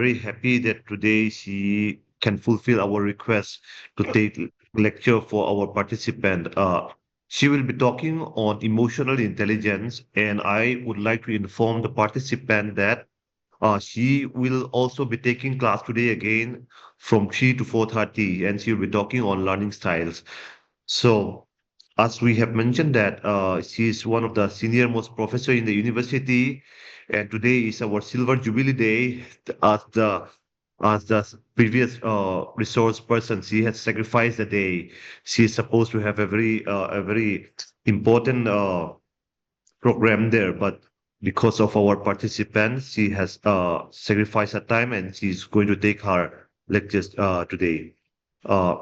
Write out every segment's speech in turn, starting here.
very happy that today she can fulfill our request to take lecture for our participant. She will be talking on emotional intelligence, and I would like to inform the participant that she will also be taking class today again from 3 to 4:30, and she will be talking on learning styles. So, as we have mentioned that she is one of the senior most professor in the university, and today is our silver jubilee day. As the previous resource person, she has sacrificed the day. She is supposed to have a very important program there, but because of our participants, she has sacrificed her time and she's going to take her lectures today. Uh,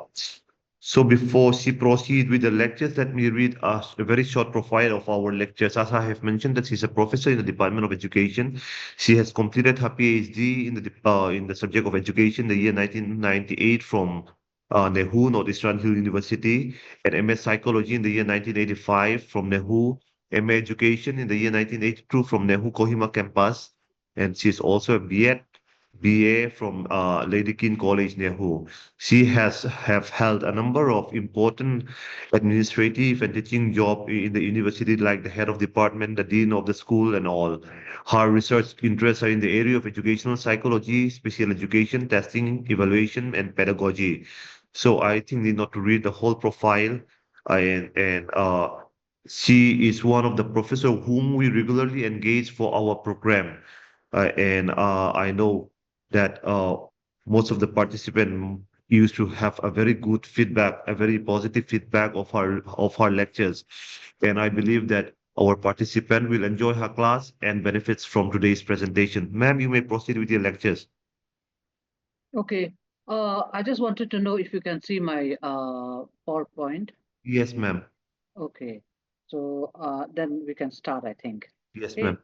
so before she proceed with the lectures, let me read a very short profile of our lectures. As I have mentioned, that she's a professor in the Department of Education. She has completed her PhD in the subject of education the year 1998 from Nehu, Northeastern Hill University, and MS Psychology in the year 1985 from Nehu, MA Education in the year 1982 from Nehu Kohima campus, and she's also a BA from Lady King College, Nehu. She has have held a number of important administrative and teaching job in the university, like the head of department, the dean of the school, and all. Her research interests are in the area of educational psychology, special education, testing, evaluation, and pedagogy. So I think need not to read the whole profile, and she is one of the professor whom we regularly engage for our program. And I know that most of the participants used to have a very good feedback, a very positive feedback of her lectures. And I believe that our participant will enjoy her class and benefits from today's presentation. Ma'am, you may proceed with your lectures. Okay. I just wanted to know if you can see my PowerPoint. Yes, ma'am. Okay. So then we can start, I think. Yes, Okay. ma'am.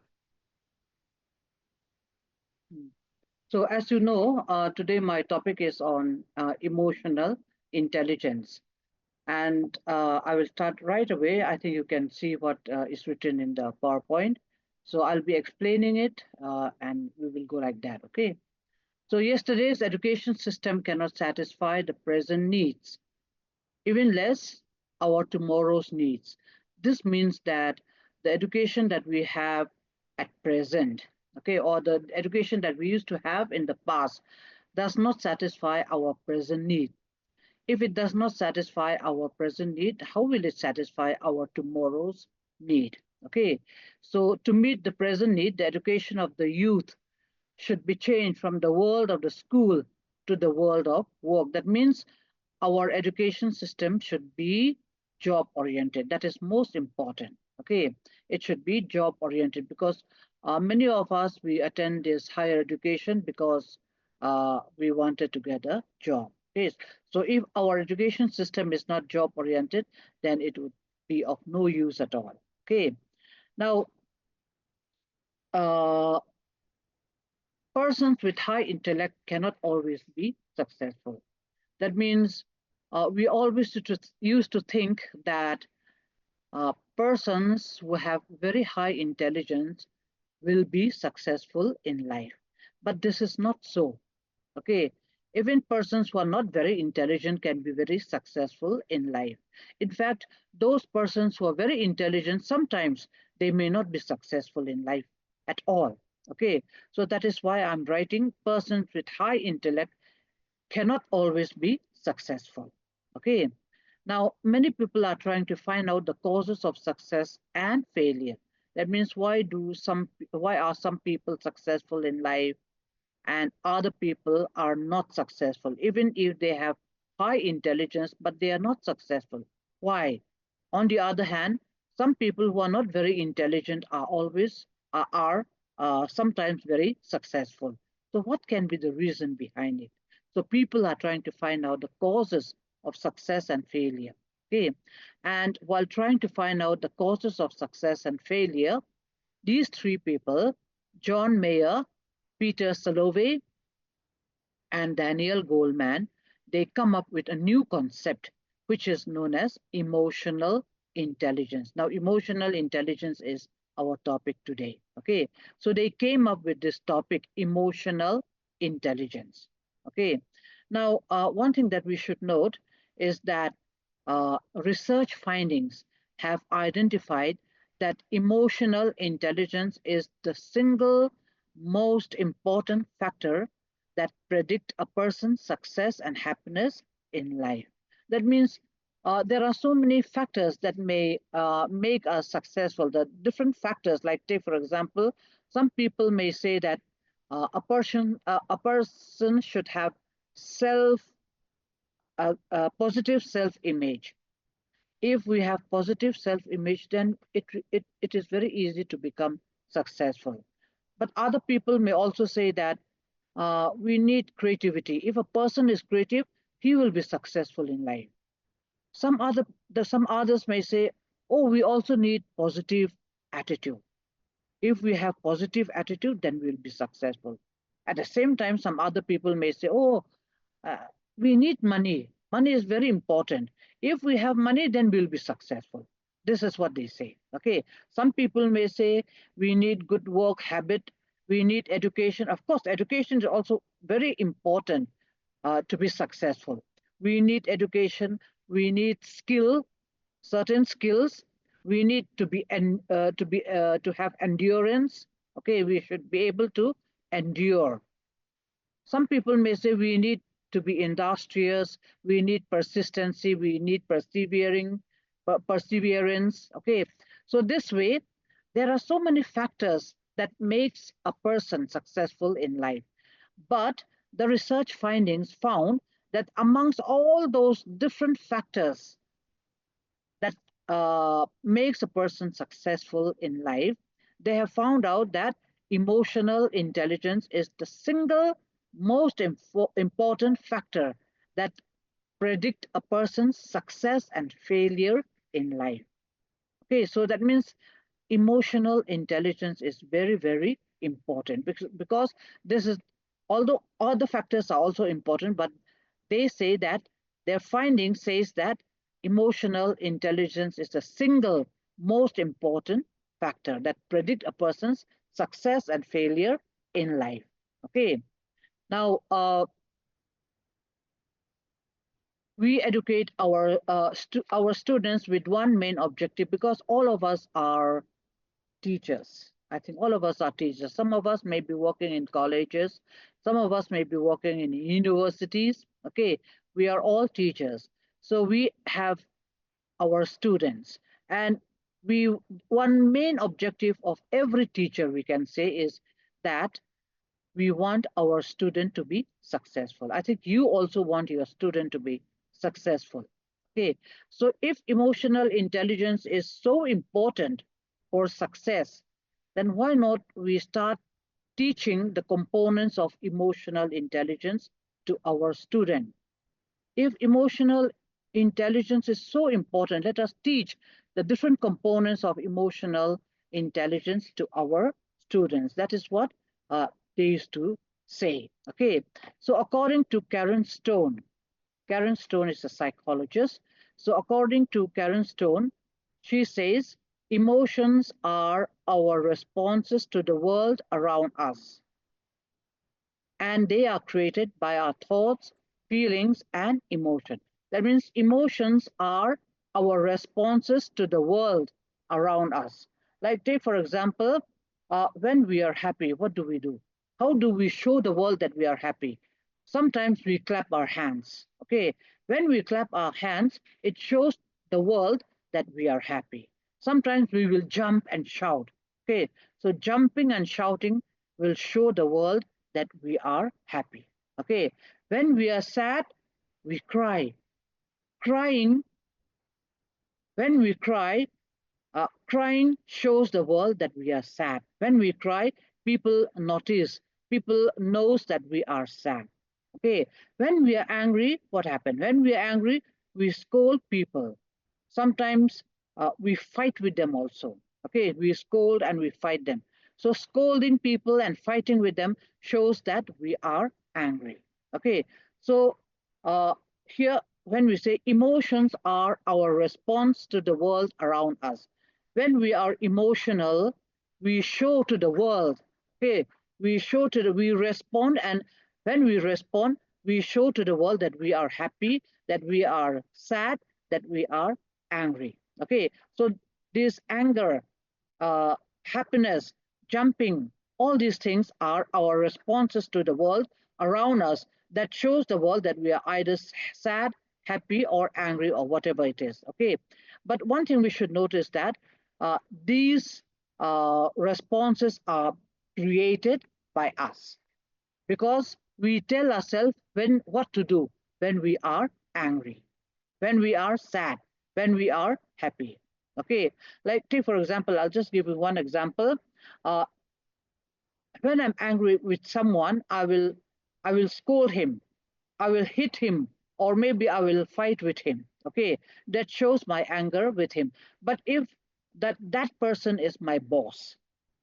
Mm. So as you know, today my topic is on emotional intelligence. And I will start right away. I think you can see what is written in the PowerPoint. So I'll be explaining it and we will go like that. Okay. So yesterday's education system cannot satisfy the present needs, even less our tomorrow's needs. This means that the education that we have at present, okay, or the education that we used to have in the past does not satisfy our present need. If it does not satisfy our present need, how will it satisfy our tomorrow's need? Okay, so to meet the present need, the education of the youth should be changed from the world of the school to the world of work. That means our education system should be job oriented. That is most important. Okay, it should be job oriented because many of us we attend this higher education because we wanted to get a job. Okay, so if our education system is not job oriented, then it would be of no use at all. Okay, now uh, persons with high intellect cannot always be successful. That means we always used to think that persons who have very high intelligence will be successful in life. But this is not so. Okay. Even persons who are not very intelligent can be very successful in life. In fact, those persons who are very intelligent, sometimes they may not be successful in life at all. Okay. So that is why I'm writing persons with high intellect cannot always be successful. Okay. Now, many people are trying to find out the causes of success and failure. That means why are some people successful in life and other people are not successful, even if they have high intelligence, but they are not successful. Why? On the other hand, some people who are not very intelligent are always are sometimes very successful. So, what can be the reason behind it? So, people are trying to find out the causes of success and failure. Okay, and while trying to find out the causes of success and failure, these three people, John Mayer, Peter Salovey, and Daniel Goleman, they come up with a new concept which is known as emotional intelligence. Now, emotional intelligence is our topic today. Okay, so they came up with this topic, emotional intelligence. Okay. Now, one thing that we should note is that research findings have identified that emotional intelligence is the single most important factor that predict a person's success and happiness in life. That means there are so many factors that may make us successful. The different factors, like take for example, some people may say that a person should have self positive self image. If we have positive self image, then it is very easy to become successful. But other people may also say that we need creativity. If a person is creative, he will be successful in life. Some others may say, oh, we also need positive attitude. If we have positive attitude, then we'll be successful. At the same time, some other people may say, oh, uh, we need money. Money is very important. If we have money, then we'll be successful. This is what they say. Okay. Some people may say we need good work habit. We need education. Of course, education is also very important to be successful. We need education. We need skill, certain skills. We need to be and to have endurance. Okay, we should be able to endure. Some people may say we need to be industrious, we need persistency, we need perseverance. Okay, so this way, there are so many factors that makes a person successful in life. But the research findings found that amongst all those different factors that makes a person successful in life, they have found out that emotional intelligence is the single most important factor that predict a person's success and failure in life. Okay, so that means emotional intelligence is very, very important because this is, although other factors are also important, but they say that their finding says that emotional intelligence is the single most important factor that predict a person's success and failure in life. Okay, now we educate our students with one main objective because all of us are teachers. I think all of us are teachers. Some of us may be working in colleges, some of us may be working in universities. Okay, we are all teachers. So we have our students. And we one main objective of every teacher, we can say, is that we want our student to be successful. I think you also want your student to be successful. Okay, so if emotional intelligence is so important for success, then why not we start teaching the components of emotional intelligence to our student? If emotional intelligence is so important, let us teach the different components of emotional intelligence to our students. That is what they used to say. Okay, so according to Karen Stone is a psychologist. So according to Karen Stone, she says emotions are our responses to the world around us, and they are created by our thoughts, feelings, and emotion. That means emotions are our responses to the world around us. Like, take for example, when we are happy, what do we do? How do we show the world that we are happy? Sometimes we clap our hands. Okay, when we clap our hands, it shows the world that we are happy. Sometimes we will jump and shout. Okay, so jumping and shouting will show the world that we are happy. Okay, when we are sad, we cry. Crying, when we cry, crying shows the world that we are sad. When we cry, people notice, people knows that we are sad. Okay, when we are angry, what happened? When we are angry, we scold people. Sometimes we fight with them also. Okay, we scold and we fight them. So scolding people and fighting with them shows that we are angry. Okay, so uh, here when we say emotions are our response to the world around us, when we are emotional, we show to the world. Okay, we respond, and When we respond, we show to the world that we are happy, that we are sad, that we are angry. Okay, so this anger, uh, happiness, jumping, all these things are our responses to the world around us that shows the world that we are either sad, happy, or angry, or whatever it is. Okay, but one thing we should notice that these responses are created by us because we tell ourselves when what to do when we are angry, when we are sad, when we are happy. Okay, like take for example, I'll just give you one example. uh, when I'm angry with someone, I will scold him, I will hit him, or maybe I will fight with him. Okay, that shows my anger with him. But if that person is my boss,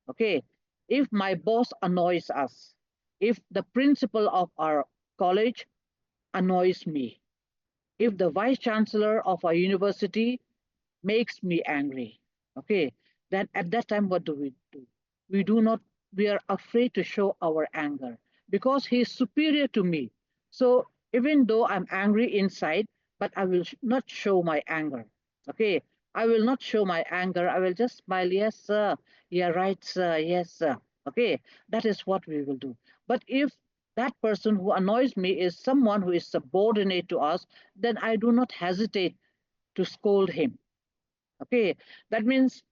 okay, if my boss annoys us, if the principal of our college annoys me, if the vice chancellor of our university makes me angry, okay, then at that time what do we do? We do not, we are afraid to show our anger because he is superior to me. So even though I'm angry inside, but I will not show my anger. Okay, I will not show my anger. I will just smile. Yes, sir. Yeah, right, sir. Yes, sir. Okay, that is what we will do. But if that person who annoys me is someone who is subordinate to us, then I do not hesitate to scold him. Okay, that means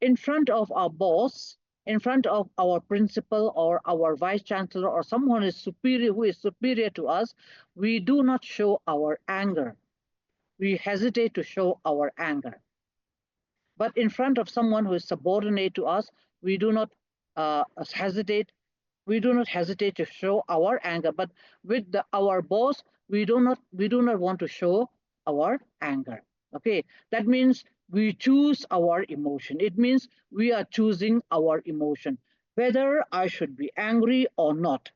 in front of our boss, in front of our principal or our vice chancellor or someone is superior who is superior to us, we do not show our anger. We hesitate to show our anger. But in front of someone who is subordinate to us, we do not hesitate. We do not hesitate to show our anger. But with our boss, we do not want to show our anger. Okay, that means we choose our emotion. It means we are choosing our emotion. Whether I should be angry or not,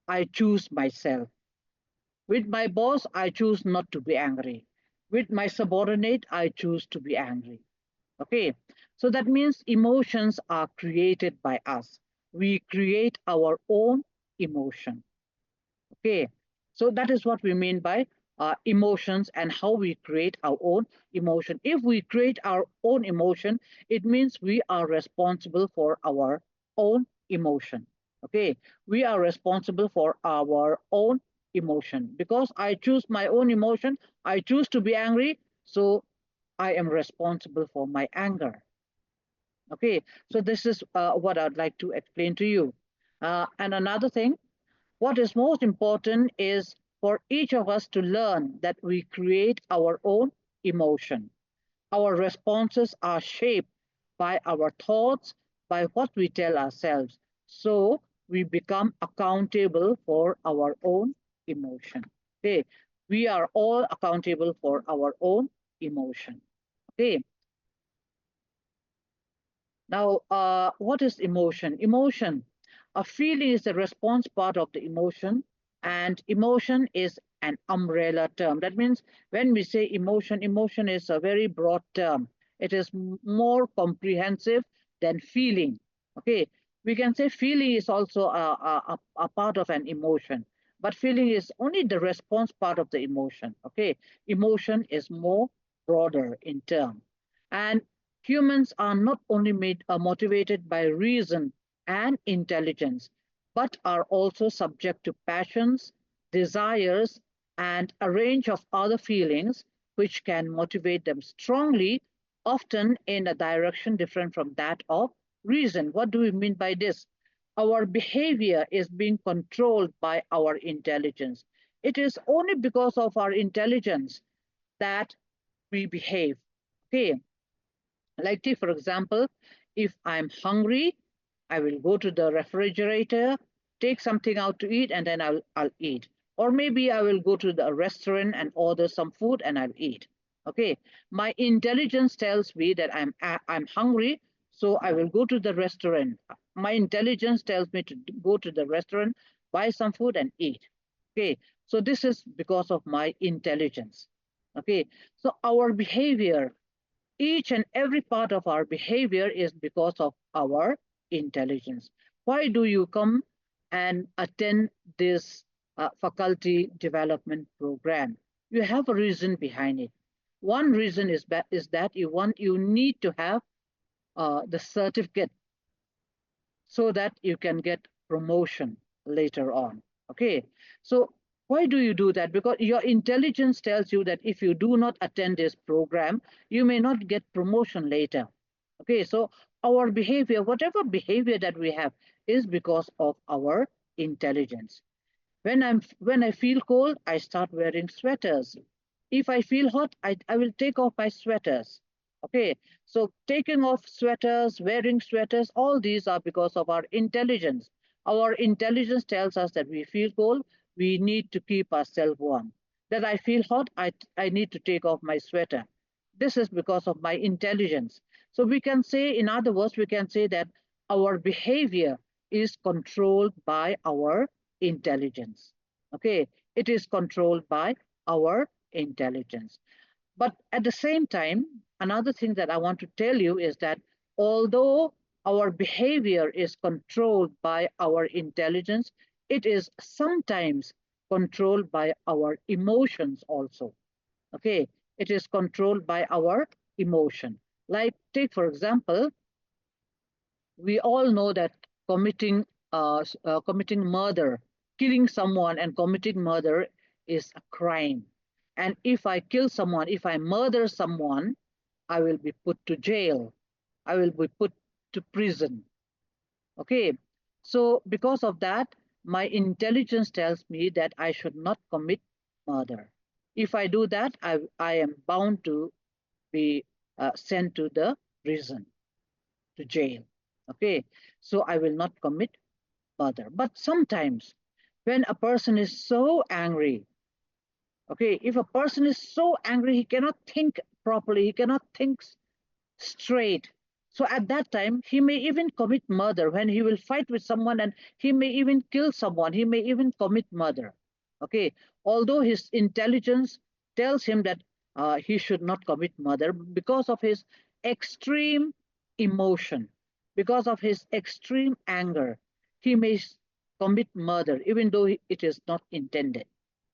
I choose myself. With my boss, I choose not to be angry. With my subordinate, I choose to be angry. Okay, so that means emotions are created by us. We create our own emotion. Okay, so that is what we mean by emotions and how we create our own emotion. If we create our own emotion, it means we are responsible for our own emotion. Okay, we are responsible for our own emotion because I choose my own emotion. I choose to be angry, so I am responsible for my anger. Okay, so this is what I'd like to explain to you. And another thing, what is most important is for each of us to learn that we create our own emotion. Our responses are shaped by our thoughts, by what we tell ourselves. So we become accountable for our own emotion. Okay, we are all accountable for our own emotion. Okay, now, what is emotion? Emotion, a feeling is the response part of the emotion, and emotion is an umbrella term. That means when we say emotion, emotion is a very broad term. It is more comprehensive than feeling. Okay, we can say feeling is also a part of an emotion, but feeling is only the response part of the emotion. Okay, emotion is more broader in term. And humans are not only motivated by reason and intelligence, but are also subject to passions, desires, and a range of other feelings which can motivate them strongly, often in a direction different from that of reason. What do we mean by this? Our behavior is being controlled by our intelligence. It is only because of our intelligence that we behave. Okay, like, take for example, if I'm hungry, I will go to the refrigerator, take something out to eat, and then I'll eat. Or maybe I will go to the restaurant and order some food and I'll eat. Okay, my intelligence tells me that I'm hungry, so I will go to the restaurant. My intelligence tells me to go to the restaurant, buy some food and eat. Okay, so this is because of my intelligence. Okay, so our behavior, each and every part of our behavior is because of our intelligence. Why do you come and attend this faculty development program. You have a reason behind it. One reason is that you need to have the certificate so that you can get promotion later on. Okay, so why do you do that? Because your intelligence tells you that if you do not attend this program, you may not get promotion later. Okay, so our behavior, whatever behavior that we have, is because of our intelligence. When I feel cold, I start wearing sweaters. If I feel hot, I will take off my sweaters. Okay, so taking off sweaters, wearing sweaters, all these are because of our intelligence. Our intelligence tells us that we feel cold, we need to keep ourselves warm. That I feel hot, I need to take off my sweater. This is because of my intelligence. So we can say, in other words, we can say that our behavior is controlled by our intelligence. Okay, it is controlled by our intelligence. But at the same time, another thing that I want to tell you is that although our behavior is controlled by our intelligence, it is sometimes controlled by our emotions also. Okay, it is controlled by our emotion. Like, take for example, we all know that committing murder, killing someone and committing murder is a crime. And if I kill someone, if I murder someone, I will be put to jail. I will be put to prison. Okay. So because of that, my intelligence tells me that I should not commit murder. If I do that, I am bound to be sent to the prison, to jail. Okay, so I will not commit murder. But sometimes when a person is so angry, okay, if a person is so angry, he cannot think properly, he cannot think straight. So at that time, he may even commit murder when he will fight with someone, and he may even kill someone. He may even commit murder. Okay, although his intelligence tells him that he should not commit murder because of his extreme emotion, because of his extreme anger, he may commit murder even though it is not intended.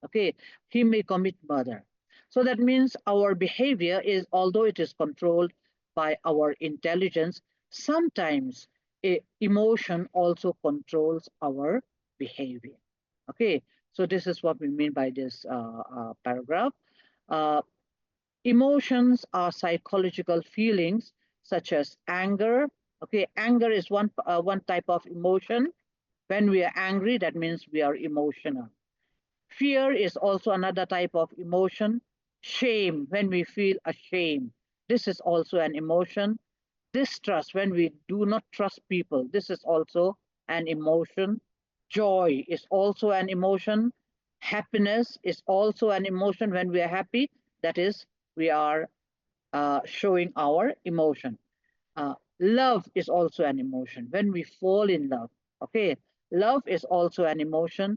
Okay, he may commit murder. So that means our behavior is, although it is controlled by our intelligence, sometimes emotion also controls our behavior. Okay, so this is what we mean by this paragraph. Uh, Emotions are psychological feelings such as anger. Okay, anger is one type of emotion. When we are angry, that means we are emotional. Fear is also another type of emotion. Shame, when we feel ashamed, this is also an emotion. Distrust, when we do not trust people, this is also an emotion. Joy is also an emotion. Happiness is also an emotion. When we are happy, that is, we are showing our emotion. Love is also an emotion. When we fall in love, okay, love is also an emotion.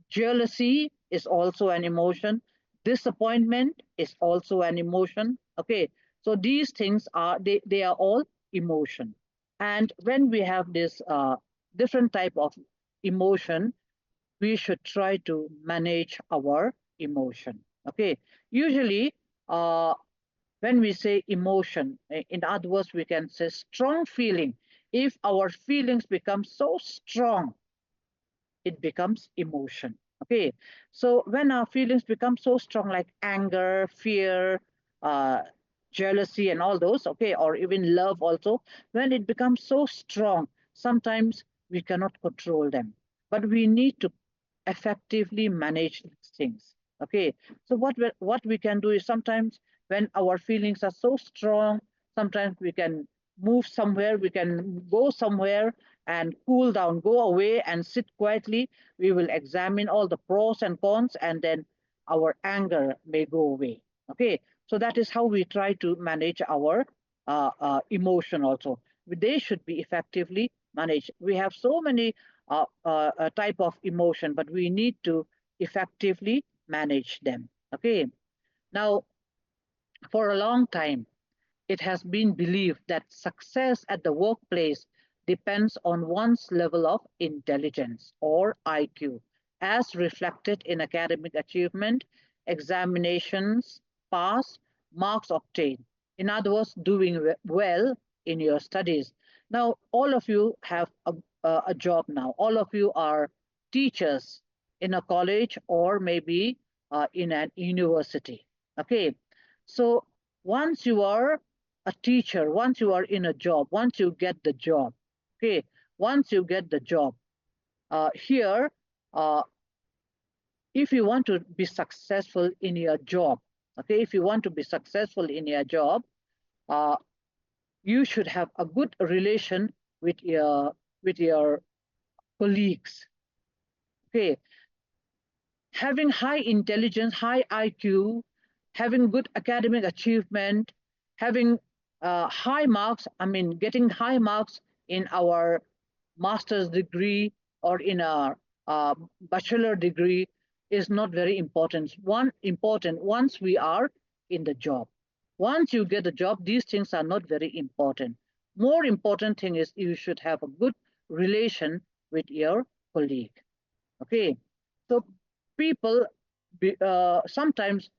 Jealousy is also an emotion. Disappointment is also an emotion. Okay, so these things they are all emotion. And when we have this different type of emotion, we should try to manage our emotion. Okay, usually uh, when we say emotion, in other words, we can say strong feeling. If our feelings become so strong, it becomes emotion. Okay, so when our feelings become so strong, like anger, fear, uh, jealousy, and all those, okay, or even love also, when it becomes so strong, sometimes we cannot control them. But we need to effectively manage these things. Okay, so what we can do is, sometimes when our feelings are so strong, sometimes we can move somewhere, we can go somewhere and cool down, go away and sit quietly. We will examine all the pros and cons, and then our anger may go away. Okay, so that is how we try to manage our emotion also. They should be effectively managed. We have so many type of emotion, but we need to effectively manage them. Okay, now for a long time, it has been believed that success at the workplace depends on one's level of intelligence or IQ. as reflected in academic achievement, examinations passed, marks obtained. In other words, doing well in your studies. Now, all of you have a job now. All of you are teachers in a college or maybe in an university. Okay, so once you are a teacher, once you are in a job, once you get the job, okay, once you get the job, here, uh, if you want to be successful in your job, okay, if you want to be successful in your job, uh, you should have a good relation with your colleagues. Okay, having high intelligence, high IQ, having good academic achievement, having high marks, I mean, getting high marks in our master's degree or in a bachelor degree is not very important. One important once we are in the job. Once you get a job, these things are not very important. More important thing is you should have a good relation with your colleague. Okay, so people sometimes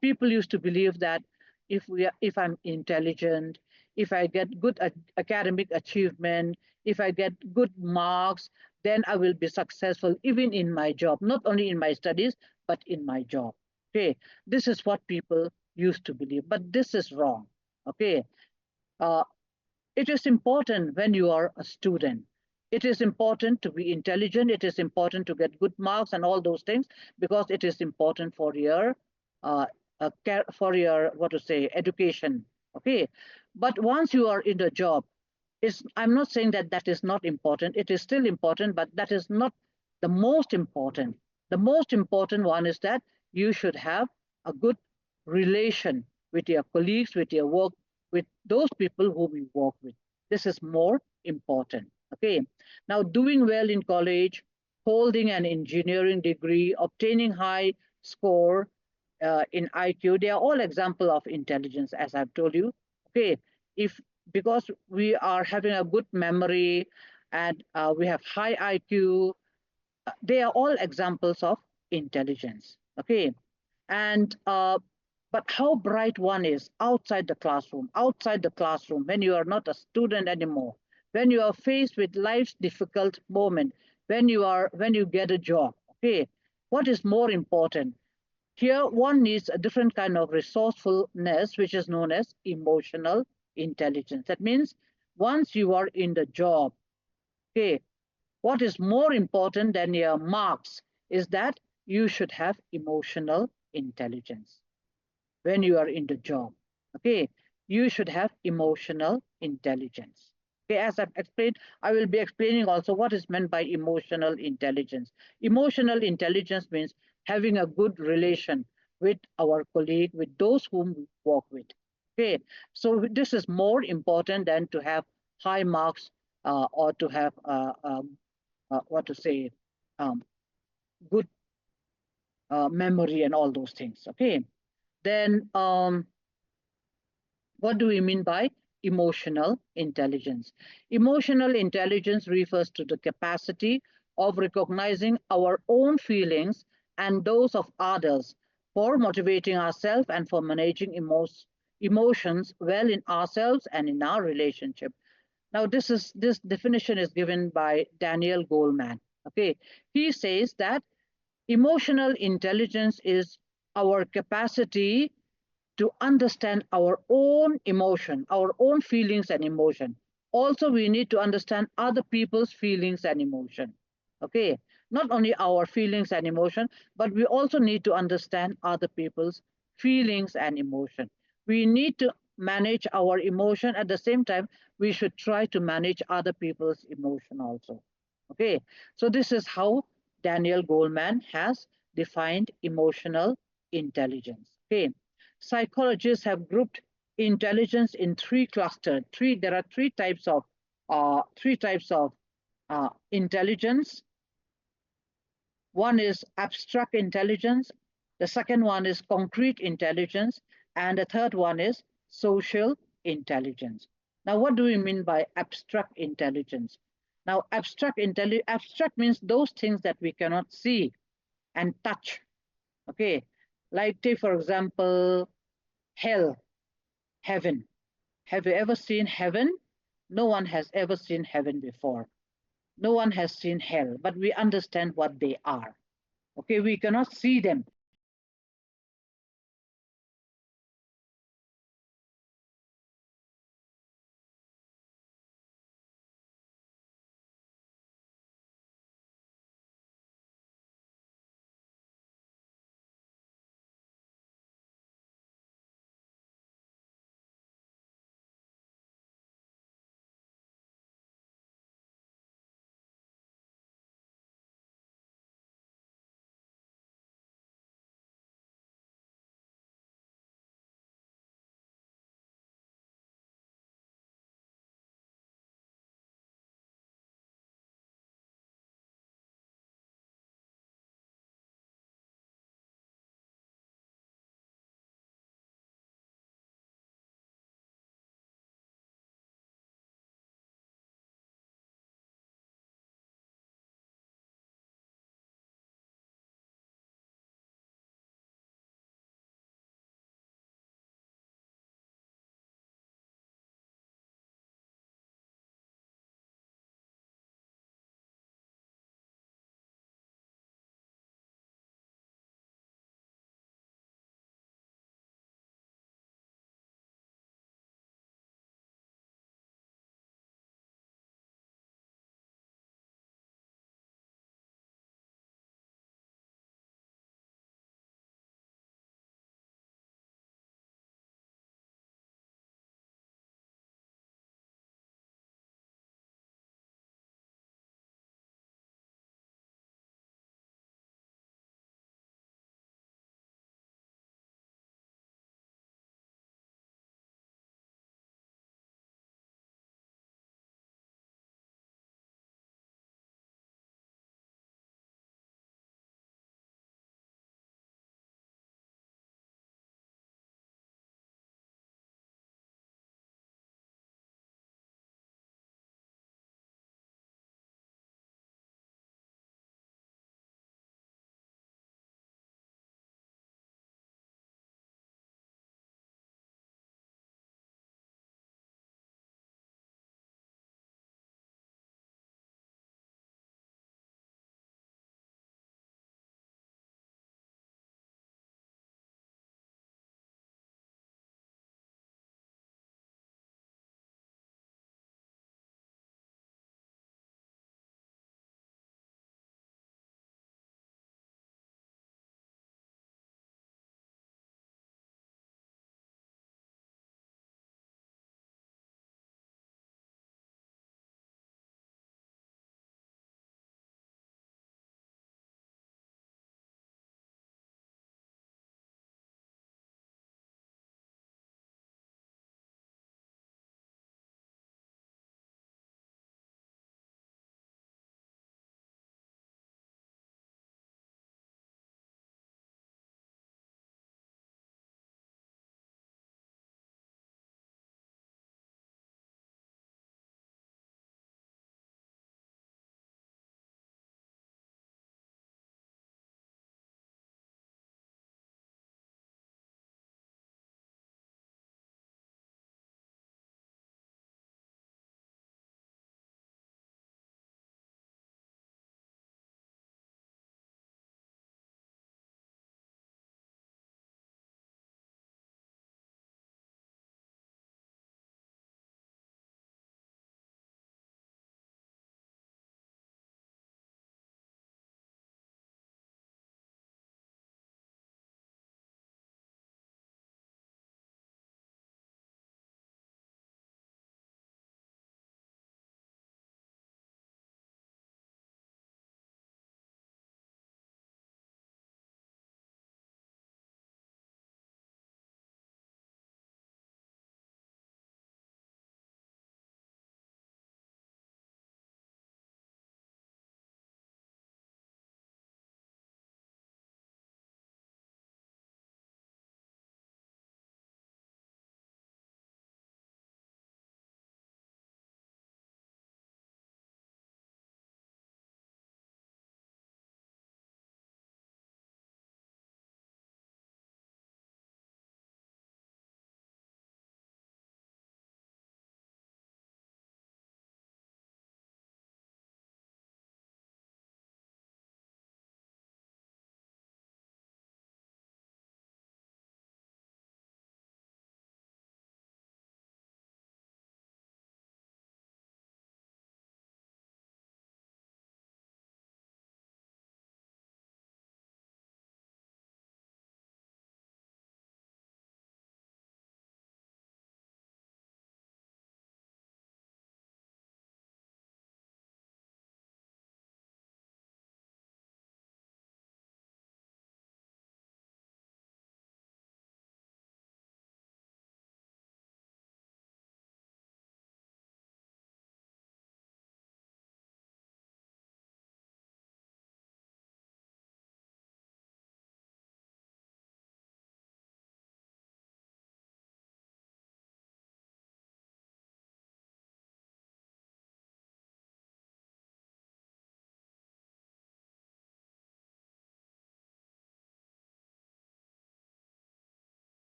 people used to believe that if I'm intelligent, if I get good academic achievement, if I get good marks, then I will be successful even in my job, not only in my studies but in my job. Okay, this is what people used to believe, but this is wrong. Okay, uh, it is important when you are a student. It is important to be intelligent. It is important to get good marks and all those things because it is important uh, for your what to say education. Okay, but once you are in the job, I'm not saying that that is not important. It is still important, but that is not the most important. The most important one is that you should have a good relation with your colleagues, with your work, with those people whom you work with. This is more important. Okay. Now, doing well in college, holding an engineering degree, obtaining high score in IQ, they are all example of intelligence, as I've told you. Okay. If because we are having a good memory and we have high IQ, they are all examples of intelligence. Okay, and but how bright one is outside the classroom, when you are not a student anymore, when you are faced with life's difficult moment, when you get a job. Okay, what is more important? Here, one needs a different kind of resourcefulness, which is known as emotional intelligence. That means once you are in the job, okay, what is more important than your marks is that you should have emotional intelligence when you are in the job. Okay, you should have emotional intelligence. Okay, as I've explained, I will be explaining also what is meant by emotional intelligence. Emotional intelligence means having a good relation with our colleague, with those whom we work with. Okay, so this is more important than to have high marks or to have what to say um, good memory and all those things. Okay, then what do we mean by emotional intelligence? Emotional intelligence refers to the capacity of recognizing our own feelings and those of others, for motivating ourselves and for managing emotions well in ourselves and in our relationship. Now, this definition is given by Daniel Goleman. Okay, he says that emotional intelligence is our capacity to understand our own emotion, our own feelings and emotion. Also, we need to understand other people's feelings and emotion. Okay, not only our feelings and emotion, but we also need to understand other people's feelings and emotion. We need to manage our emotion at the same time. We should try to manage other people's emotion also. Okay, so this is how Daniel Goleman has defined emotional intelligence. Okay, psychologists have grouped intelligence in three clusters. There are three types of intelligence. One is abstract intelligence, the second one is concrete intelligence, and the third one is social intelligence. Now, what do we mean by abstract intelligence? Now, abstract means those things that we cannot see and touch. Okay, like take for example, hell, heaven. Have you ever seen heaven? No one has ever seen heaven before. No one has seen hell, but we understand what they are. Okay, we cannot see them,